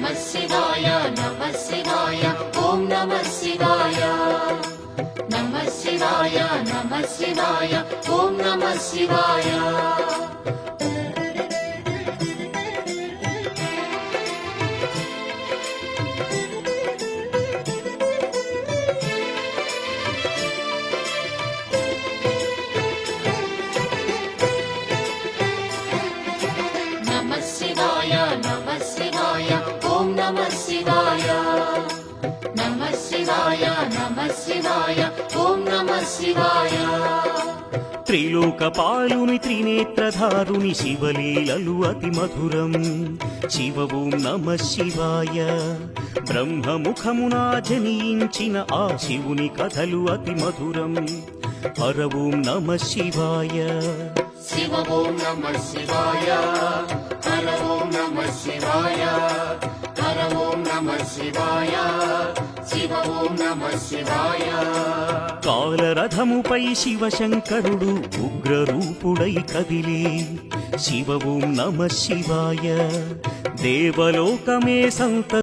నమః శివాయ నమః శివాయ ఓం నమః శివాయ నమః శివాయ నమః శివాయ ఓం నమః శివాయ త్రిలోకపాలుని త్రినేత్రధారుని శివలీలలు అతి మధురం శివ ఓం నమః శివాయ బ్రహ్మముఖమున జనించిన ఆ శివుని కథలు అతి మధురం హర ఓం నమః శివాయ శివ ఓం నమః శివాయ హర ఓం నమః శివాయ హర ఓం నమః శివాయ శివ ఓం నమః శివాయ కాలరథముపై శివశంకరుడు ఉగ్రరూపుడై కదిలి శివ ఓం నమః శివాయ దేవలోకమే సంత